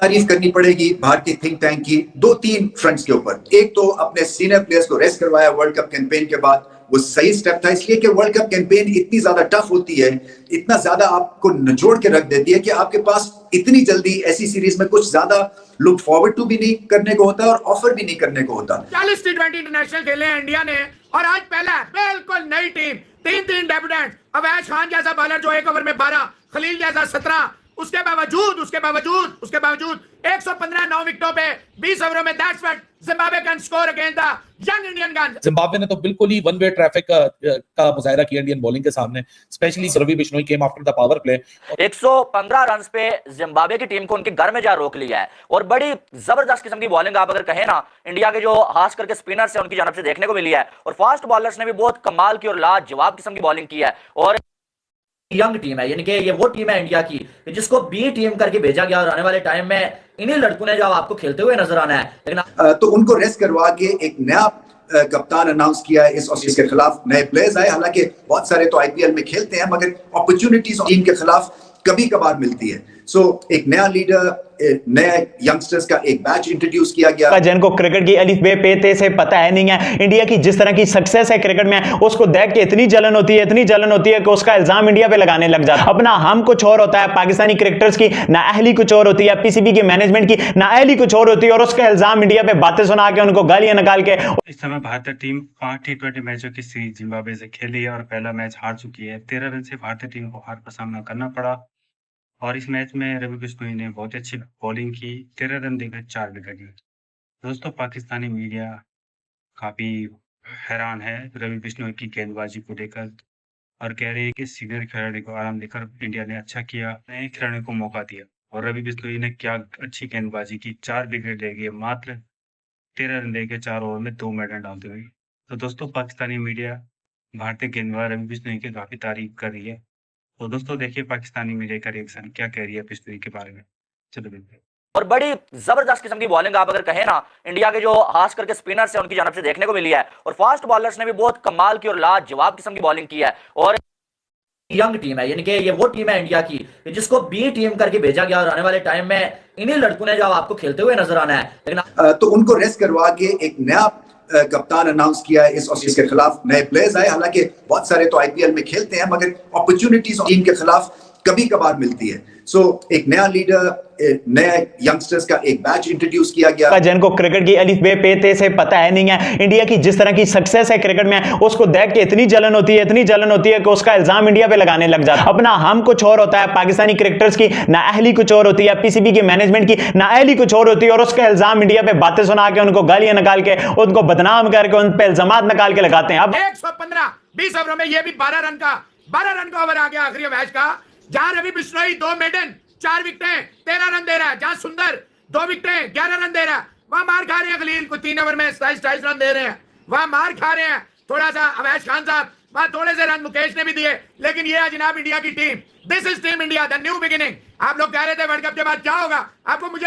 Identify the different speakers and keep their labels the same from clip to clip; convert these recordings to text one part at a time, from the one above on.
Speaker 1: तारीफ करनी पड़ेगी भारतीय थिंक टैंक की दो तीन फ्रंट्स के ऊपर। एक तो अपने सीनियर प्लेयर्स को रेस्ट करवाया वर्ल्ड कप कैंपेन के बाद, वो सही स्टेप था, इसलिए कि वर्ल्ड कप कैंपेन इतनी ज्यादा टफ होती है, इतना ज्यादा आपको निचोड़ के रख देती है कि आपके पास इतनी जल्दी ऐसी सीरीज में कुछ ज्यादा लुक फॉरवर्ड टू भी नहीं करने को होता और ऑफर भी नहीं करने को होता।
Speaker 2: 40 T20 इंटरनेशनल खेले हैं इंडिया ने और आज पहला बिल्कुल नई टीम, तीन डेब्यूटेंट, अवैश खान जैसा बॉलर जो एक ओवर में 12, खलील जैसा 17, उसके बावजूद 115 9 विकेटों पे 20 ओवरों में, that's what Zimbabwe can score against the young Indian guns.
Speaker 3: Zimbabwe ने तो बिल्कुल ही वन वे ट्रैफिक का मुजाहिरा किया इंडियन बॉलिंग के सामने, specially Ravi Bishnoi came after the power play.
Speaker 4: 115 run पे जिम्बाब्वे की टीम को उनके घर में जा रोक लिया है और बड़ी जबरदस्त किस्म की बॉलिंग आप अगर कहें ना इंडिया के जो खास करके स्पिनर्स है उनकी जानब से देखने को मिली है और फास्ट बॉलर्स ने भी बहुत कमाल की और लाजवाब किस्म की बॉलिंग की है। और यंग टीम है, यानी कि ये वो टीम है इंडिया की जिसको बी टीम करके भेजा गया और आने वाले टाइम में इन्हीं लड़कों ने जो आपको खेलते हुए नजर आना है। लेकिन
Speaker 1: तो उनको रेस्ट करवा के एक नया कप्तान अनाउंस किया इस ऑस्ट्रेलिया के खिलाफ, नए प्लेयर्स आए, हालांकि बहुत सारे तो आईपीएल में खेलते हैं मगर अपॉर्चुनिटीज टीम के खिलाफ कभी कभार मिलती है। सो एक नया लीडर, नए यंगस्टर्स का एक बैच इंट्रोड्यूस किया गया
Speaker 5: जिनको क्रिकेट की अलिफ बे पे ते से पता है नहीं है। इंडिया की जिस तरह की सक्सेस है क्रिकेट में, उसको देख के इतनी जलन होती है कि उसका इल्जाम इंडिया पे लगाने लग जाता है। अपना हम कुछ और होता है, पाकिस्तानी क्रिकेटर्स की नाअहली कुछ और होती है, पीसीबी की मैनेजमेंट की नाअहली कुछ और होती है और उसका इल्जाम इंडिया पे बातें सुना के उनको गालियां निकाल के।
Speaker 6: इस समय भारतीय टीम 5 T20 मैचों की सीरीज जिम्बाब्वे से खेली है और पहला मैच हार चुकी है। 13 रन से भारतीय टीम को हार का सामना करना पड़ा और इस मैच में रवि बिश्नोई ने बहुत अच्छी बॉलिंग की, 13 रन देकर 4 विकेट लिए। दोस्तों, पाकिस्तानी मीडिया काफी हैरान है रवि बिश्नोई की गेंदबाजी को लेकर और कह रही है कि सीनियर खिलाड़ी को आराम देकर इंडिया ने अच्छा किया, नए खिलाड़ी को मौका दिया। और रवि बिश्नोई ने क्या अच्छी गेंदबाजी की, 4 विकेट ले गए, मात्र 13 रन लेके 4 ओवर में 2 मेडल डालते हुए। तो दोस्तों, पाकिस्तानी मीडिया भारतीय गेंदबाज रवि बिश्नोई की काफी तारीफ कर रही है। तो दोस्तों देखिए पाकिस्तानी मीडिया का रिएक्शन क्या कह रही है बिश्नोई के बारे में। चलो देखते हैं।
Speaker 4: और बड़ी जबरदस्त किस्म की बॉलिंग आप अगर कहें ना इंडिया के जो खास करके स्पिनर्स है उनकी जानब से देखने को मिली है और फास्ट बॉलर्स ने भी बहुत कमाल की और लाजवाब किस्म की बॉलिंग की है। और यंग टीम है, यानी कि ये वो टीम है इंडिया की जिसको बी टीम करके भेजा गया और आने वाले टाइम में इन्हीं लड़कों ने जो आपको खेलते हुए नजर आना है। लेकिन
Speaker 1: तो उनको रेस्ट करवा के एक नया कप्तान अनाउंस किया इस ऑस्ट्रेलिया के खिलाफ, नए प्लेयर्स आए, हालांकि बहुत सारे तो आईपीएल में खेलते हैं मगर अपॉर्चुनिटीज टीम के खिलाफ कभी कभार मिलती है। सो एक नया लीडर, नए यंगस्टर्स का एक बैच इंट्रोड्यूस किया गया
Speaker 5: जिनको क्रिकेट की अलिफ बे पे ते से पता है नहीं है। इंडिया की जिस तरह की सक्सेस है क्रिकेट में, उसको देख के इतनी जलन होती है कि उसका इल्जाम इंडिया पे लगाने लग जाता है। अपना हम कुछ और होता है, पाकिस्तानी क्रिकेटर्स की नाअहली कुछ और होती है, पीसीबी की मैनेजमेंट की नाअहली कुछ और होती है और उसका इल्जाम इंडिया पे बातें सुना के, उनको गालियां निकाल के, उनको बदनाम करके, उन पे इल्जामात निकाल के लगाते हैं। अब
Speaker 2: 115 20 ओवरों में ये भी 12 रन का ओवर आ गया आखिरी मैच का, जहां रवि बिश्नोई 2 मेडन 4 विकेटें 13 रन दे रहा है, जहां सुंदर 2 विकेटें 11 रन दे रहा है, वहां मार खा रहे हैं खलील को 3 ओवर में 27 रन दे रहे हैं, वहां मार खा रहे हैं थोड़ा सा अवैश खान साहब, वहां थोड़े से रन मुकेश ने भी दिए। लेकिन ये है जनाब इंडिया की team, this is team India, the new beginning. आप लोग कह रहे थे वर्ल्ड कप के बाद क्या होगा,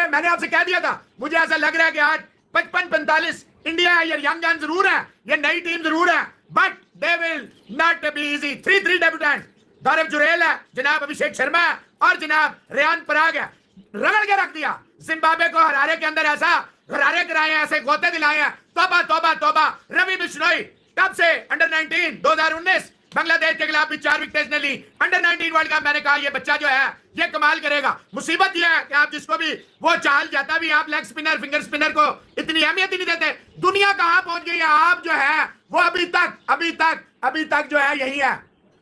Speaker 2: मैंने आपसे कह दिया था, मुझे ऐसा लग रहा है कि आज 55-45 इंडिया है, ये यंग गन जरूर है, ये नई टीम जरूर है, but they will not be easy. 3 debutant, Gaurav Jurel है, जनाब अभिषेक शर्मा है और जनाब रेयान पराग है। रगड़ के रख दिया जिम्बाब्वे को, हरारे के अंदर ऐसा गरारे कराए हैं, ऐसे गोते दिलाए हैं, तौबा तौबा तौबा। रवि बिश्नोई कब से अंडर 19 2019 बांग्लादेश के खिलाफ भी 4 विकेट ने ली। अंडर 19 वर्ल्ड कप मैंने कहा ये बच्चा जो है ये कमाल करेगा। मुसीबत ये है कि आप जिसको भी वो चाल जाता भी, आप लेग स्पिनर फिंगर स्पिनर को इतनी अहमियत ही नहीं देते। दुनिया कहां पहुंच गई है, आप जो है वो अभी तक जो है यही है।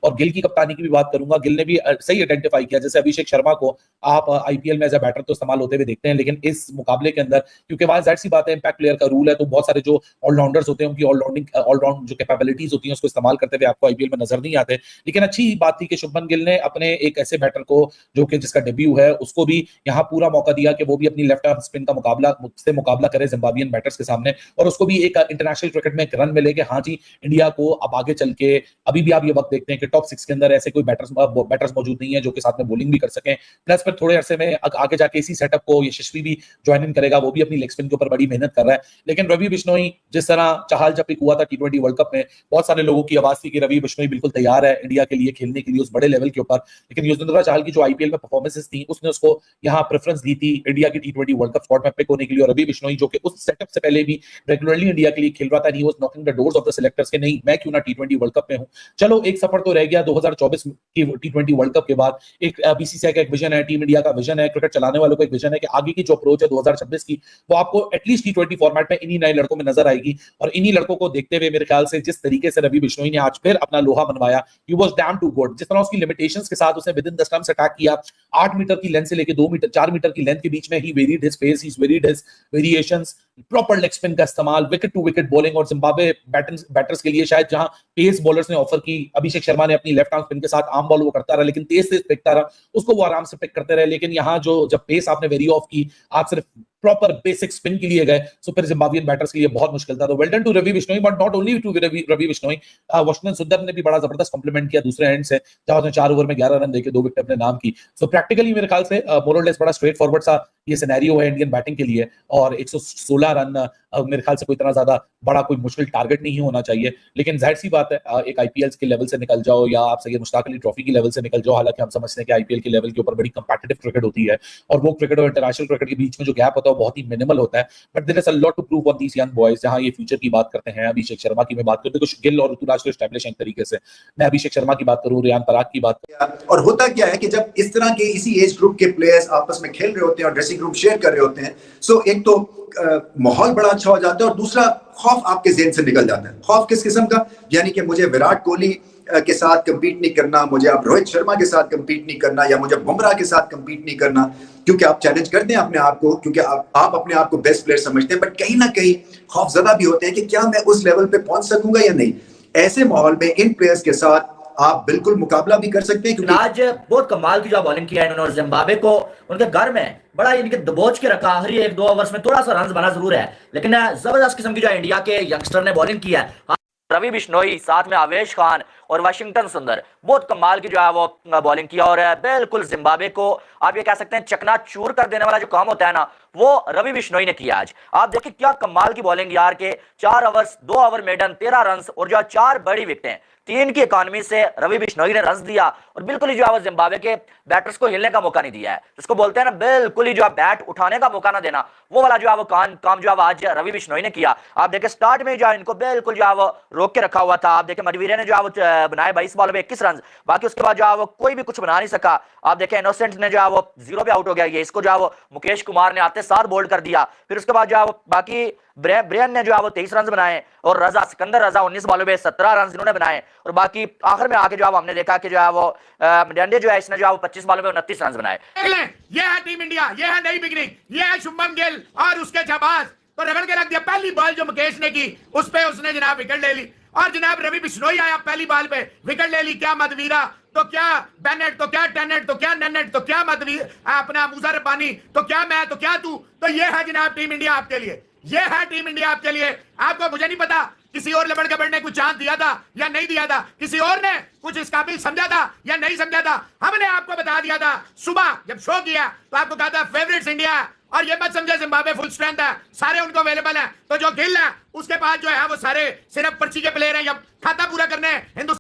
Speaker 3: और गिल की कप्तानी की भी बात करूंगा, गिल ने भी सही आइडेंटिफाई किया। जैसे अभिषेक शर्मा को आप आईपीएल में एज अ बैटर तो इस्तेमाल होते हुए देखते हैं, लेकिन इस मुकाबले के अंदर क्योंकि वहां जाहिर सी बात है इंपैक्ट प्लेयर का रूल है, तो बहुत सारे जो ऑलराउंडर्स होते हैं उनकी ऑलराउंड जो कैपेबिलिटीज होती हैं उसको इस्तेमाल करते हुए आपको आईपीएल में नजर नहीं आते। लेकिन अच्छी बात थी कि शुभमन गिल ने अपने एक ऐसे बैटर को जो कि जिसका डेब्यू है उसको भी यहाँ पूरा मौका दिया कि वो भी अपनी लेफ्ट आर्म स्पिन का मुकाबला करे जिम्बाब्वियन बैटर्स के सामने, और उसको भी एक इंटरनेशनल क्रिकेट में एक रन मिले कि हाँ जी इंडिया को अब आगे चल के, अभी भी आप ये वक्त देखते हैं कि टॉप 6 के अंदर ऐसे कोई बैटर्स मौजूद नहीं है जो कि साथ में बॉलिंग भी कर सकें। प्लस फिर थोड़े अरसे में आगे जाके इसी सेटअप को यशस्वी भी ज्वाइन इन करेगा, वो भी अपनी लेग स्पिन के ऊपर बड़ी मेहनत कर रहा है। लेकिन रवि बिश्नोई जिस तरह चहाल जब पिक हुआ था T20 वर्ल्ड कप में, बहुत सारे लोगों की आवाज थी कि रवि बिश्नोई बिल्कुल तैयार है इंडिया के लिए खेलने के लिए उस बड़े लेवल के ऊपर। लेकिन युजवेंद्र चहल की जो आईपीएल में परफॉर्मेंसेस थी उसने उसको यहाँ प्रेफरेंस दी थी इंडिया की T20 वर्ल्ड कप स्क्वाड में पिक होने के लिए। और रवि बिश्नोई जो कि उस सेटअप से पहले भी रेगुलरली इंडिया के लिए खेल रहा था, he was knocking the doors of the selectors के नहीं मैं क्यों ना T20 वर्ल्ड कप में हूं। चलो एक सफर तो रह गया 2024 की T20 वर्ल्ड कप के बाद। एक बीसीसीआई का एक विजन है, टीम इंडिया का विजन है, क्रिकेट चलाने वालों का एक विजन है कि आगे की जो अप्रोच है 2026 की वो आपको एटलीस्ट T20 फॉर्मेट में इन्हीं नए लड़कों में नजर आएगी। और इन्हीं लड़कों को देखते हुए मेरे ख्याल से जिस तरीके से रवि बिश्नोई ने आज फिर अपना लोहा मनवाया, he was damn too good. जिस तरह उसकी लिमिटेशंस के साथ उसने within the stumps attack किया, 8 मीटर की लेंथ से लेके 2 मीटर 4 मीटर की लेंथ के बीच में he varied his pace, he varied his variations, proper leg spin का इस्तेमाल, विकेट टू विकेट बॉलिंग। और जिम्बाब्वे बैटर्स के लिए शायद जहां पेस बॉलर्स ने ऑफर की, अभिषेक शर्मा ने अपनी लेफ्ट आर्म स्पिन के साथ आर्म बॉल वो करता रहा लेकिन तेज फेंकता रहा, उसको वो आराम से पिक करते रहे। लेकिन यहाँ जो जब पेस आपने वेरी ऑफ की, आप सिर्फ प्रॉपर बेसिक स्पिन के लिए गए, तो फिर जिम्बाब्वियन बैटर्स के लिए बहुत मुश्किल था। तो well done to Ravi Bishnoi, but not only to Ravi Bishnoi, Washington Sundar ने भी बड़ा जबरदस्त कॉम्प्लीमेंट किया दूसरे एंड से, जहां उसने 4 ओवर में 11 रन देके 2 विकेट अपने नाम की। सो प्रैक्टिकली मेरे ख्याल से मोर और लेस बड़ा स्ट्रेट फॉरवर्ड सा ये सिनेरियो है इंडियन बैटिंग के लिए। और 116 रन मेरे ख्याल से कोई इतना ज्यादा बड़ा कोई मुश्किल टारगेट नहीं होना चाहिए। लेकिन जाहिर सी बात है एक आईपीएल के लेवल से निकल जाओ या आप सैयद मुश्ताक अली ट्रॉफी की लेवल से निकल जाओ, हालांकि हम समझते हैं कि आईपीएल के लेवल के ऊपर बड़ी कंपेटिटिव क्रिकेट होती है और वो क्रिकेट और इंटरनेशनल क्रिकेट के बीच में जो गैप होता है वो बहुत ही मिनिमल होता है। But there is a lot to prove on these young boys. जहां ये फ्यूचर की बात करते हैं, अभिषेक शर्मा की मैं बात करूं, कुछ गिल और ऋतुराज को एस्टैब्लिश एक तरीके से, मैं अभिषेक शर्मा की बात करूं, रियान पराग की बात करूं।
Speaker 1: और होता क्या है कि जब इस तरह के इसी एज ग्रुप के प्लेयर्स आपस में खेल रहे होते हैं और ड्रेसिंग रूम शेयर कर रहे होते हैं, सो एक तो माहौल बड़ा अच्छा हो जाता है और दूसरा खौफ आपके ज़हन से निकल जाता है। खौफ किस किस्म का? यानी कि मुझे विराट कोहली के साथ कंपीट नहीं करना, मुझे अब रोहित शर्मा के साथ कंपीट नहीं करना, या मुझे बुमराह के साथ कंपीट नहीं करना, क्योंकि आप चैलेंज करते हैं अपने आप को, क्योंकि आप अपने आप को बेस्ट प्लेयर समझते हैं, बट कहीं ना कहीं खौफजदा भी होते हैं कि क्या मैं उस लेवल पे पहुंच सकूंगा या नहीं। ऐसे माहौल में इन प्लेयर्स के साथ आप बिल्कुल मुकाबला भी कर सकते हैं। क्योंकि
Speaker 4: आज बहुत कमाल की जो बॉलिंग किया इन्होंने और जिम्बाब्वे को उनके घर में बड़ा इनके दबोच के रखा। आखिरी 1-2 ओवर्स में थोड़ा सा रन बना जरूर है, लेकिन जबरदस्त किस्म की जो इंडिया के यंगस्टर ने बॉलिंग की है, रवि बिश्नोई साथ में आवेश खान और वाशिंगटन सुंदर, बहुत कमाल की जो है वो बॉलिंग किया। और बिल्कुल जिम्बाब्वे को आप ये कह सकते हैं चकना चूर कर देने वाला जो काम होता है ना, वो रवि बिश्नोई ने किया आज। आप देखिए क्या कमाल की बॉलिंग यार के 4 ओवर्स 2 ओवर मेडन 13 रन और जो 4 बड़ी विकेटें, 3 की इकॉनमी से रवि बिश्नोई ने रन दिया और बिल्कुल ही जो है जिम्बाब्वे के बैटर्स को हिलने का मौका नहीं दिया है। जिसको बोलते हैं ना बिल्कुल ही जो है बैट उठाने का मौका ना देना, वो वाला जो है वो काम जो है आज रवि बिश्नोई ने किया। आप देखिए स्टार्ट में जो है इनको बिल्कुल जो है वो रोक के रखा हुआ था। आप देखिए मधुवीरे ने जो है वो बनाए 22 बॉल में 21 रन, बाकी उसके बाद जो है वो कोई भी कुछ बना नहीं सका। आप देखिए इनोसेंट ने जो है वो 0 पे आउट हो गया, ये इसको जो है वो मुकेश कुमार ने आते साथ बोल्ड कर दिया। फिर उसके बाद जो है वो बाकी ब्रेन ने जो है वो 23 रन बनाए और सिकंदर रजा 19 बॉलों में 17 रन इन्होंने बनाए। और बाकी आखिर में आके जो है हमने देखा कि जो है वो डंडे जो है इसने जो है वो 25 बॉलों में 29 रन बनाए।
Speaker 2: ये है टीम इंडिया, ये है नई बिगनिंग, ये है शुभमन गिल और उसके जाबाज तो रगड़ के रख दिया। पहली बॉल जो मुकेश ने की उस पे उसने जनाब विकेट ले ली और जनाब रवि बिश्नोई आया पहली बॉल पे विकेट ले ली। क्या मधवीरा तो क्या बेनेट तो क्या टेनेट तो क्या नेनेट तो क्या अपना मूसा रब्बानी तो क्या मैं तो क्या तू, तो ये है जनाब टीम इंडिया आपके लिए, ये है टीम इंडिया आपके लिए। आपको मुझे नहीं पता किसी और लबड़ गबड़ ने कुछ चांस दिया था या नहीं दिया था, किसी और ने कुछ इस काबिल समझा था या नहीं समझा था, हमने आपको बता दिया था सुबह जब शो किया तो आपको कहा था फेवरेट्स इंडिया। और ये मत समझे जिम्बाब्वे फुल स्ट्रेंथ है, सारे उनको अवेलेबल है। तो जो गिल है उसके पास जो है वो सारे सिर्फ पर्ची के प्लेयर हैं, या खाता पूरा करने हिंदुस्तान